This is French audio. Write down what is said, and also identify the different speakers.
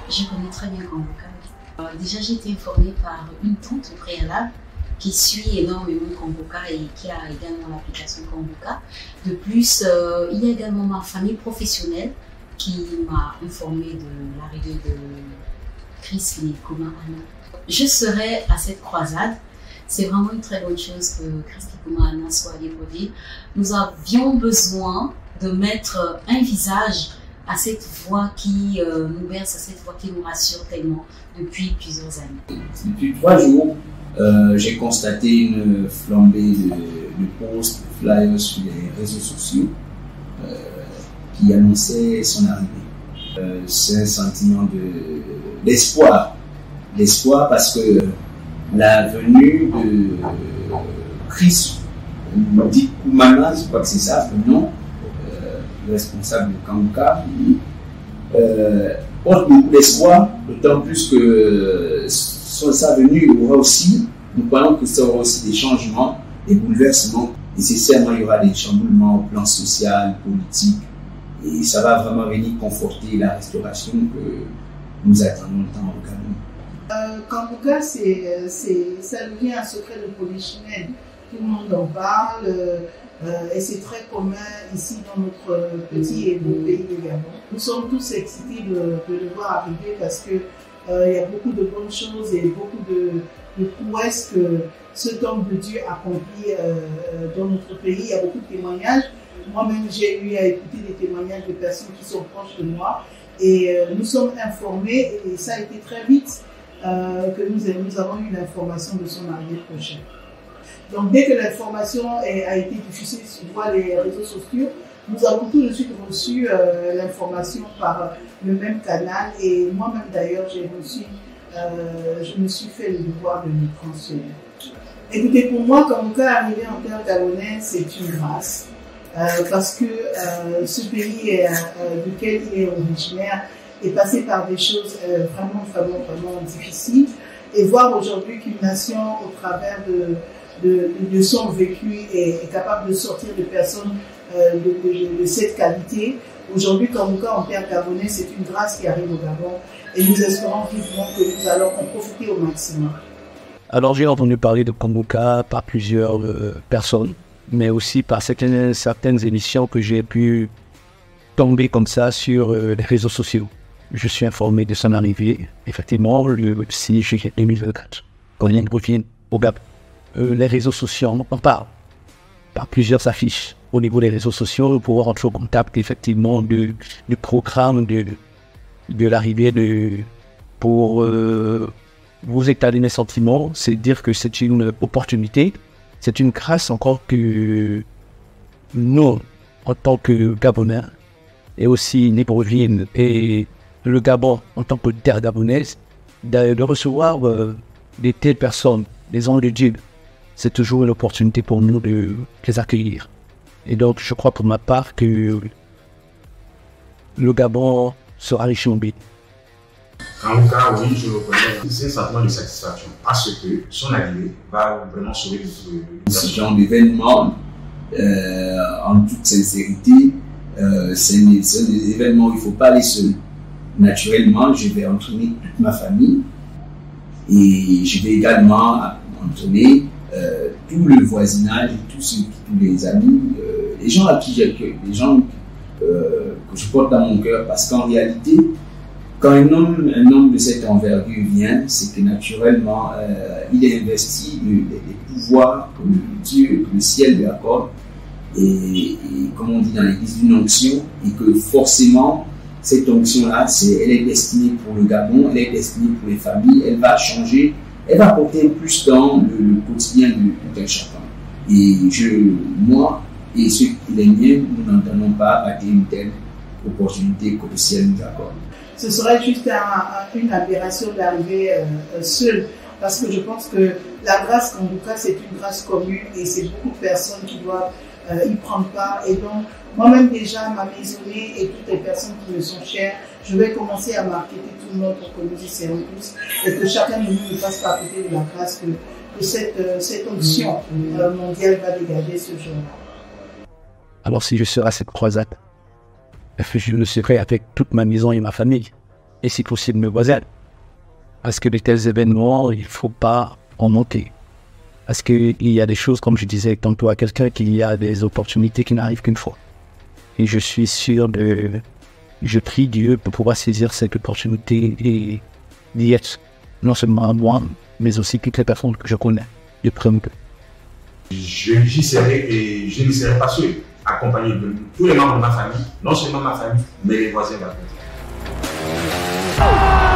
Speaker 1: Je connais très bien Kambuka. Déjà, j'ai été informée par une tante au préalable qui suit énormément Kambuka et qui a également l'application Kambuka. De plus, il y a également ma famille professionnelle qui m'a informée de l'arrivée de Chris Likoma Anna. Je serai à cette croisade. C'est vraiment une très bonne chose que Chris Likoma Anna soit à Libreville. Nous avions besoin de mettre un visage à cette voix qui nous berce, à cette voix qui nous rassure tellement depuis plusieurs années.
Speaker 2: Depuis 3 jours, j'ai constaté une flambée de posts, de flyers sur les réseaux sociaux qui annonçaient son arrivée. C'est un sentiment d'espoir. L'espoir parce que la venue de Chris Likoma, je crois que c'est ça le nom, responsable de Kambuka, porte beaucoup d'espoir, d'autant plus que sa venue aura aussi, nous croyons que ça aura aussi des changements, des bouleversements. Nécessairement, il y aura des chamboulements au plan social, politique, et ça va vraiment venir conforter la restauration que nous attendons tant au Cameroun.
Speaker 3: Kambuka, ça devient un secret de polichinelle. Tout le monde en parle. Et c'est très commun ici dans notre petit et beau pays du Gabon. Nous sommes tous excités de le voir arriver parce que il y a beaucoup de bonnes choses et beaucoup de prouesses que cet homme de Dieu accomplit dans notre pays. Il y a beaucoup de témoignages. Moi-même, j'ai eu à écouter des témoignages de personnes qui sont proches de moi et nous sommes informés et ça a été très vite que nous avons eu l'information de son arrivée prochaine. Donc, dès que l'information a été diffusée sur les réseaux sociaux, nous avons tout de suite reçu l'information par le même canal. Et moi-même, d'ailleurs, je me suis fait le devoir de lui transférer. Écoutez, pour moi, Kambuka arrivé en terre gabonaise, c'est une grâce. Parce que ce pays duquel il est originaire est passé par des choses vraiment difficiles. Et voir aujourd'hui qu'une nation, au travers de son vécu est capable de sortir de personnes de cette qualité. Aujourd'hui, Kambuka en terre gabonaise, c'est une grâce qui arrive au Gabon et nous espérons vivement que nous allons en profiter au maximum.
Speaker 4: Alors j'ai entendu parler de Kambuka par plusieurs personnes, mais aussi par certaines émissions que j'ai pu tomber comme ça sur les réseaux sociaux. Je suis informé de son arrivée, effectivement, le 6 juillet 2024, quand il revient au Gabon. Les réseaux sociaux en parlent par plusieurs affiches au niveau des réseaux sociaux pour rentrer au contact effectivement du programme de l'arrivée pour vous étaler mes sentiments, c'est dire que c'est une opportunité, c'est une grâce encore que nous, en tant que Gabonais, et aussi Libreville et le Gabon en tant que terre gabonaise, de recevoir des telles personnes, des hommes de Dieu. C'est toujours une opportunité pour nous de les accueillir. Et donc, je crois pour ma part que le Gabon sera riche en vie.
Speaker 5: Kambuka, oui, je le connais. C'est un sentiment de satisfaction parce que son arrivée va vraiment sauver
Speaker 2: ce genre d'événement, en toute sincérité, c'est des événements où il ne faut pas aller seul. Naturellement, je vais entraîner toute ma famille et je vais également entraîner tout le voisinage, tous les amis, les gens à qui j'accueille, les gens que je porte dans mon cœur, parce qu'en réalité, quand un homme de cette envergure vient, c'est que naturellement, il est investi des pouvoirs que Dieu, que le ciel lui accorde, et comme on dit dans l'église, d'une onction, et que forcément, cette onction-là, elle est destinée pour le Gabon, elle est destinée pour les familles, elle va changer. Elle va apporter plus dans le quotidien de tout un chacun. Et moi et ceux qui les miens, nous n'entendons pas rater une telle opportunité que le ciel nous accorde.
Speaker 3: Ce serait juste une aberration d'arriver seul, parce que je pense que la grâce Kambuka, c'est une grâce commune et c'est beaucoup de personnes qui doivent y prendre part. Et donc, moi-même déjà, ma maisonnée et toutes les personnes qui me sont chères, je vais commencer à marketer tout le monde pour que nous y serons tous et que chacun de nous ne fasse pas côté de la grâce que cette onction mondiale va dégager ce jour-là.
Speaker 4: Alors si je serai à cette croisade, je le serai avec toute ma maison et ma famille. et si possible mes voisins. Parce que de tels événements, il ne faut pas en manquer. Parce qu'il y a des choses, comme je disais tantôt à quelqu'un, qu'il y a des opportunités qui n'arrivent qu'une fois. Et je suis sûr je prie Dieu pour pouvoir saisir cette opportunité et d'y être, non seulement moi, mais aussi toutes les personnes que je connais, de près ou de loin.
Speaker 5: J'y serai et je n'y serai pas seul, accompagné de tous les membres de ma famille, non seulement ma famille, mais les voisins de la famille.